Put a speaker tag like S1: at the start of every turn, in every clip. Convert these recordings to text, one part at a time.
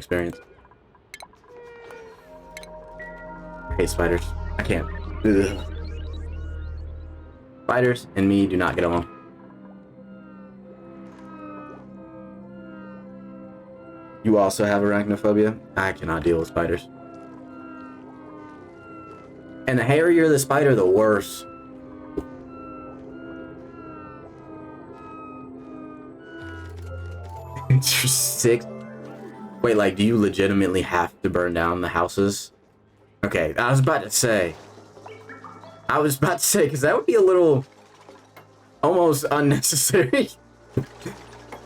S1: experience. I hate spiders. I can't. Ugh. Spiders and me do not get along. You also have arachnophobia? I cannot deal with spiders. And the hairier the spider, the worse. You're sick. Wait, like, do you legitimately have to burn down the houses? Okay, I was about to say, because that would be a little almost unnecessary.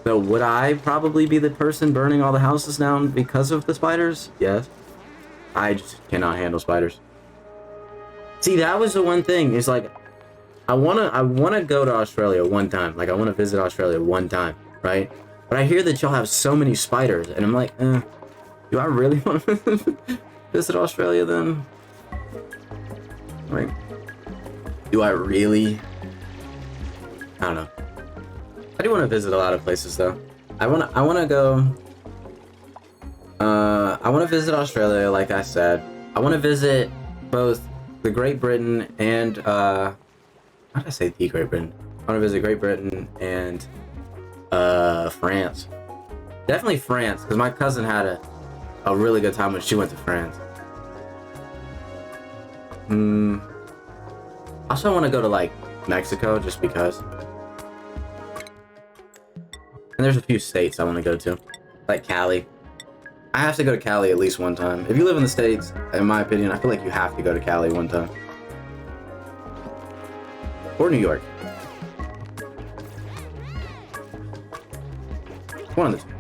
S1: So would I probably be the person burning all the houses down because of the spiders? Yes. I just cannot handle spiders. See, that was the one thing, is like, I wanna go to Australia one time. Like, I wanna visit Australia one time, right? But I hear that y'all have so many spiders, and I'm like, do I really want to visit Australia then? Like, do I really? I don't know. I do want to visit a lot of places though. I wanna go. I want to visit Australia, like I said. I want to visit both the Great Britain and how did I say the Great Britain? I want to visit Great Britain and France. Definitely France, because my cousin had a really good time when she went to France. Also, I want to go to like Mexico just because. And there's a few states I want to go to, like Cali. I have to go to Cali at least one time. If you live in the States, in my opinion, I feel like you have to go to Cali one time. Or New York. One of the two.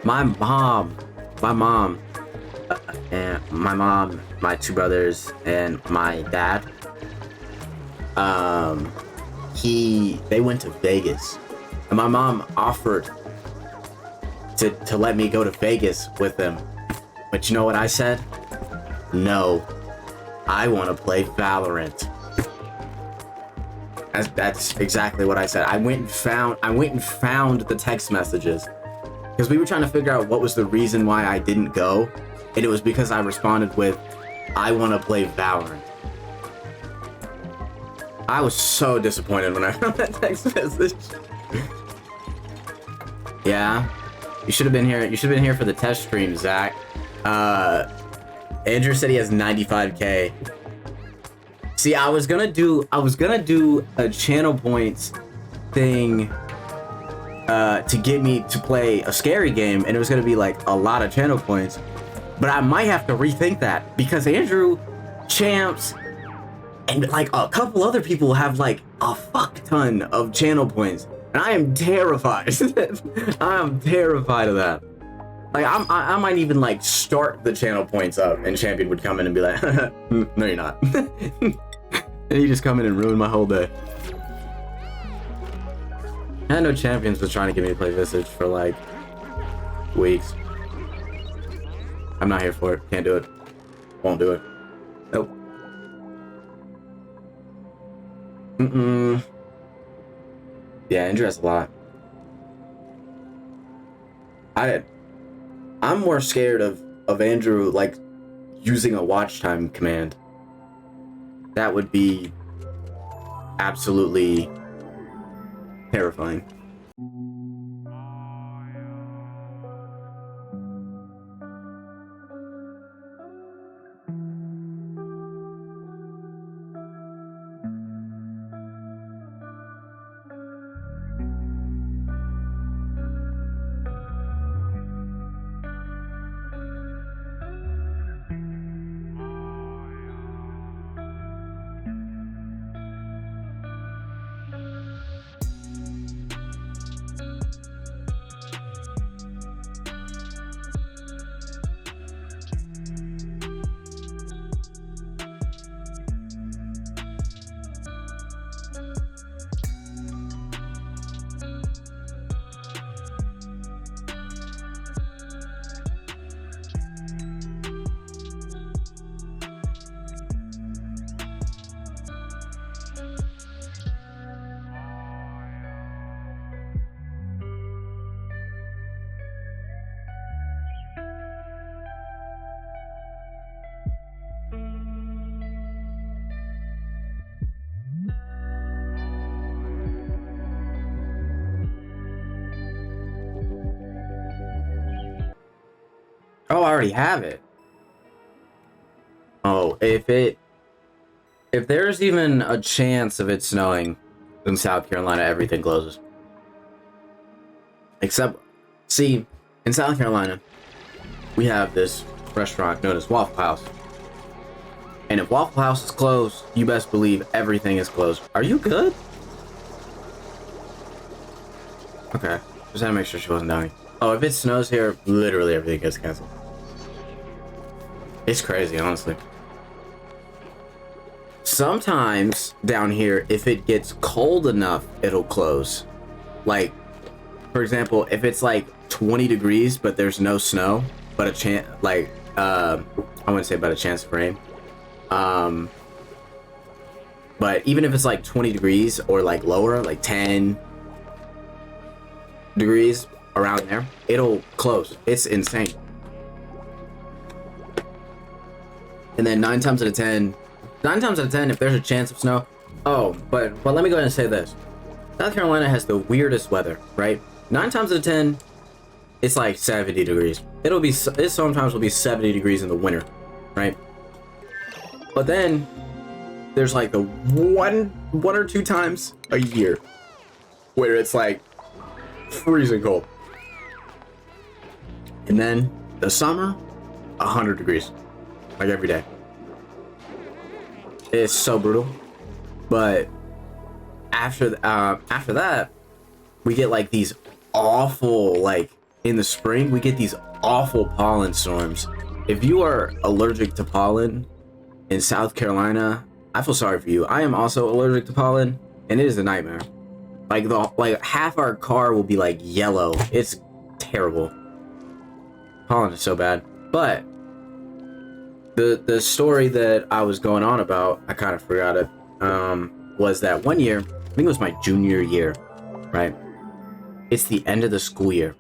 S1: My mom, and my mom, my two brothers, and my dad, they went to Vegas, and my mom offered to let me go to Vegas with them, but you know what I said? No, I want to play Valorant. That's exactly what I said. I went and found the text messages, because we were trying to figure out what was the reason why I didn't go, and it was because I responded with, I want to play Valorant. I was so disappointed when I found that text message. Yeah, you should have been here. You should have been here for the test stream, Zach. Andrew said he has 95K. See, I was gonna do a channel points thing to get me to play a scary game, and it was gonna be like a lot of channel points. But I might have to rethink that, because Andrew, Champs, and like a couple other people have like a fuck ton of channel points, and I am terrified. I am terrified of that. Like, I might even like start the channel points up, and Champion would come in and be like, no, you're not. And he just come in and ruin my whole day. I know Champions was trying to get me to play Visage for like weeks. I'm not here for it. Can't do it. Won't do it. Nope. Yeah, Andrew has a lot. I'm more scared of Andrew like using a watch time command. That would be absolutely terrifying. Oh, I already have it. Oh, if there's even a chance of it snowing in South Carolina, everything closes. Except, see, in South Carolina, we have this restaurant known as Waffle House. And if Waffle House is closed, you best believe everything is closed. Are you good? Okay. Just had to make sure she wasn't dying. Oh, if it snows here, literally everything gets canceled. It's crazy, honestly. Sometimes down here, if it gets cold enough, it'll close. Like, for example, if it's like 20 degrees, but there's no snow, but a chance, like, I wouldn't say about a chance of rain. But even if it's like 20 degrees or like lower, like 10 degrees around there, it'll close. It's insane. And then 9 times out of 10, if there's a chance of snow. Oh, but let me go ahead and say this. South Carolina has the weirdest weather, right? 9 times out of 10, it's like 70 degrees. It sometimes will be 70 degrees in the winter, right? But then there's like the one or two times a year where it's like freezing cold. And then the summer, 100 degrees, like every day. It's so brutal. But after that, we get like these awful, like in the spring, we get these awful pollen storms. If you are allergic to pollen in South Carolina, I feel sorry for you. I am also allergic to pollen, and it is a nightmare. Like half our car will be like yellow. It's terrible. Pollen is so bad. But the story that I was going on about, I kind of forgot it. Was that one year, I think it was my junior year, right? It's the end of the school year,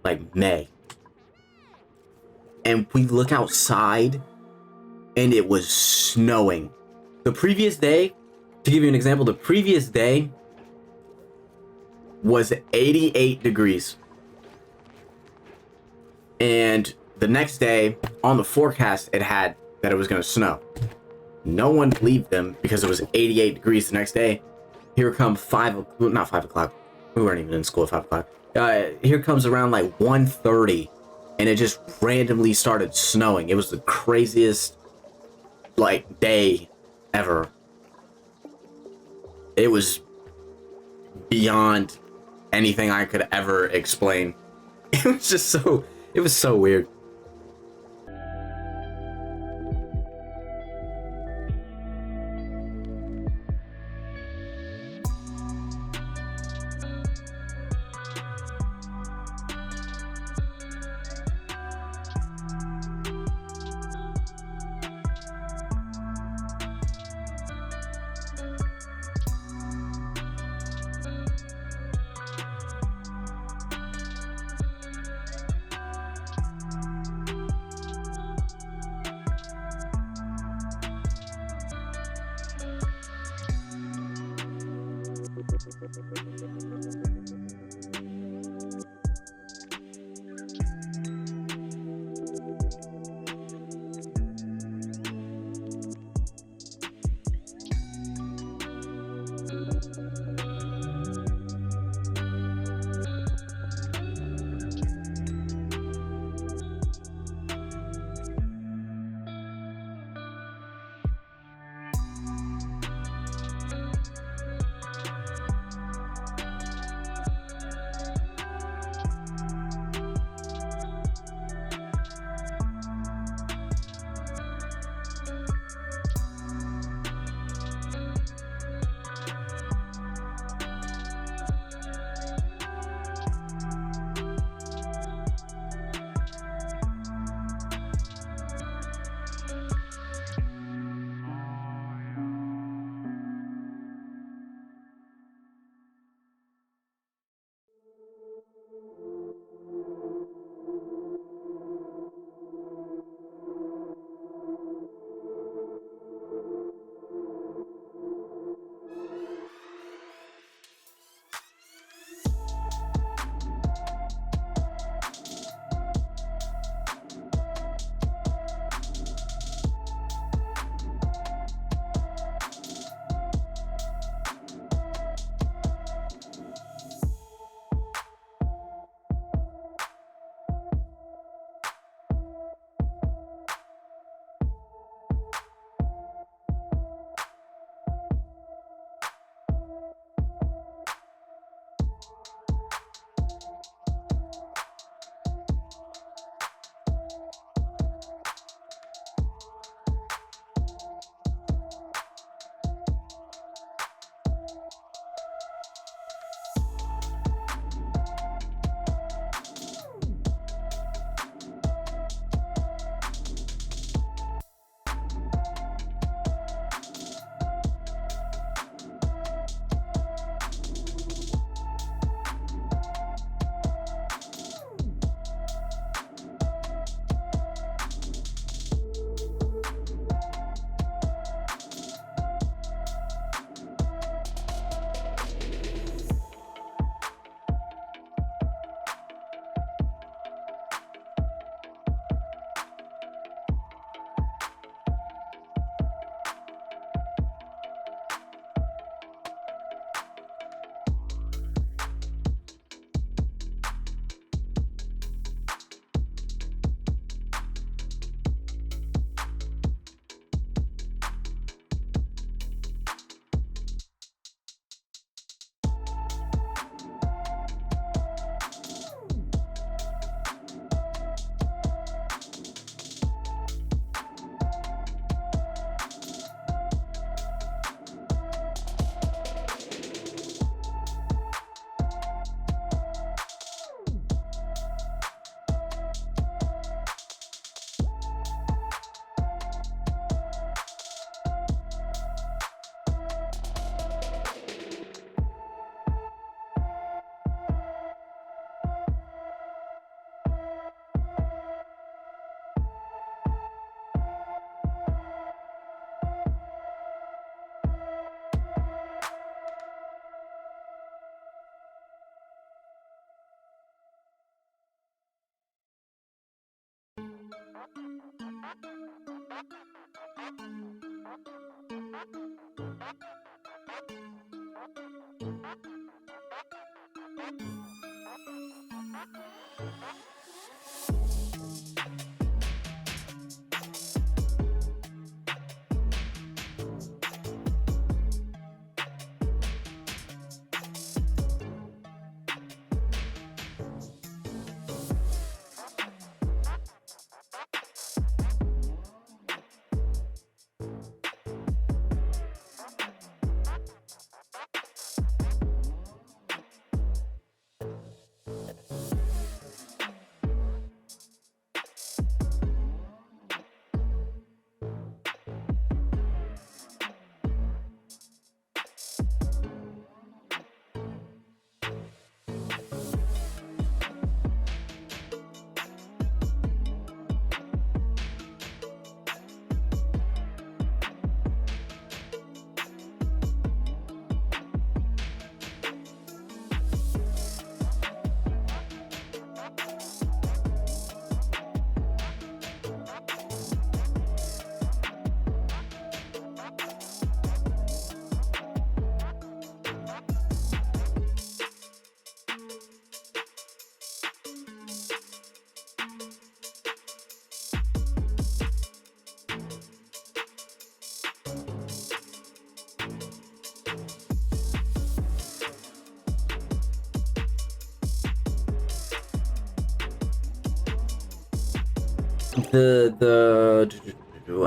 S1: like May. And we look outside and it was snowing. The previous day, to give you an example, the previous day was 88 degrees. And the next day on the forecast, it had that it was going to snow. No one believed them because it was 88 degrees the next day. Here come not 5 o'clock. We weren't even in school at 5 o'clock. Here comes around like 1:30, and it just randomly started snowing. It was the craziest like day ever. It was beyond anything I could ever explain. It was so weird.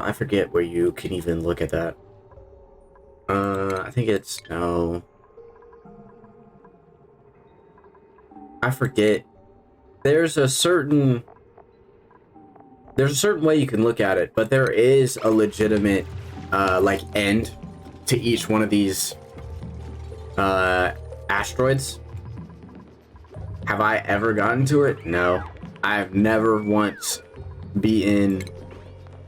S1: I forget where you can even look at that. I think it's no. I forget. There's a certain way you can look at it, but there is a legitimate like end to each one of these asteroids. Have I ever gotten to it? No. I've never once beaten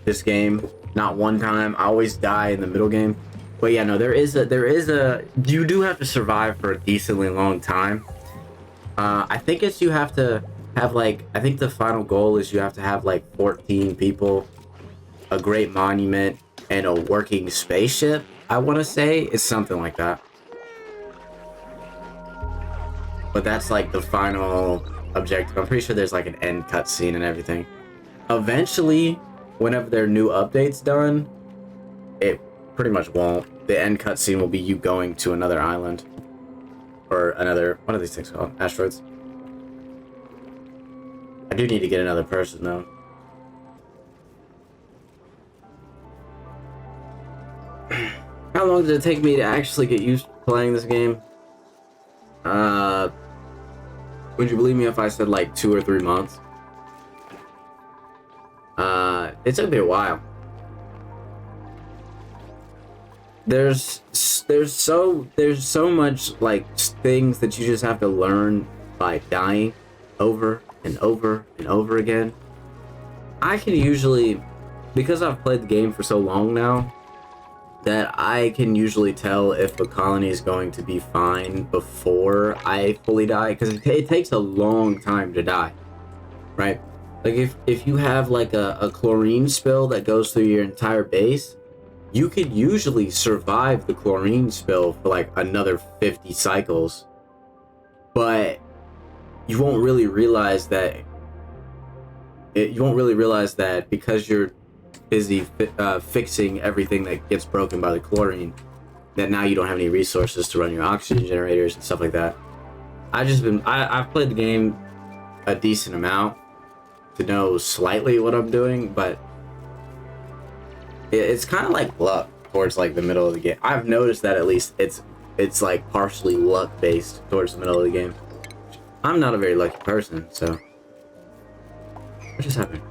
S1: this game. Not one time. I always die in the middle game. But yeah, no, there is a you do have to survive for a decently long time. I think it's you have to have like, I think the final goal is you have to have like 14 people, a great monument, and a working spaceship. I want to say it's something like that. But that's like the final objective. I'm pretty sure there's like an end cutscene and everything. Eventually, whenever their new update's done, it pretty much won't. The end cutscene will be you going to another island. Or another, what are these things called? Asteroids. I do need to get another person though. How long did it take me to actually get used to playing this game? Would you believe me if I said like 2 or 3 months? It took me a while. There's so much like things that you just have to learn by dying over and over and over again. I can usually, because I've played the game for so long now, that I can usually tell if a colony is going to be fine before I fully die, because it takes a long time to die, right? Like if you have like a chlorine spill that goes through your entire base, you could usually survive the chlorine spill for like another 50 cycles, but you won't really realize that because you're busy fixing everything that gets broken by the chlorine, that now you don't have any resources to run your oxygen generators and stuff like that. I've played the game a decent amount to know slightly what I'm doing, but it's kind of like luck towards like the middle of the game. I've noticed that at least it's like partially luck based towards the middle of the game. I'm not a very lucky person, so what just happened?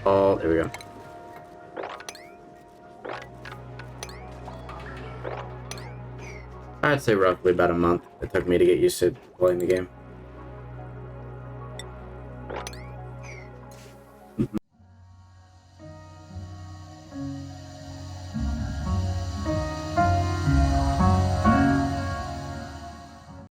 S1: Oh, there we go. I'd say roughly about a month it took me to get used to playing the game.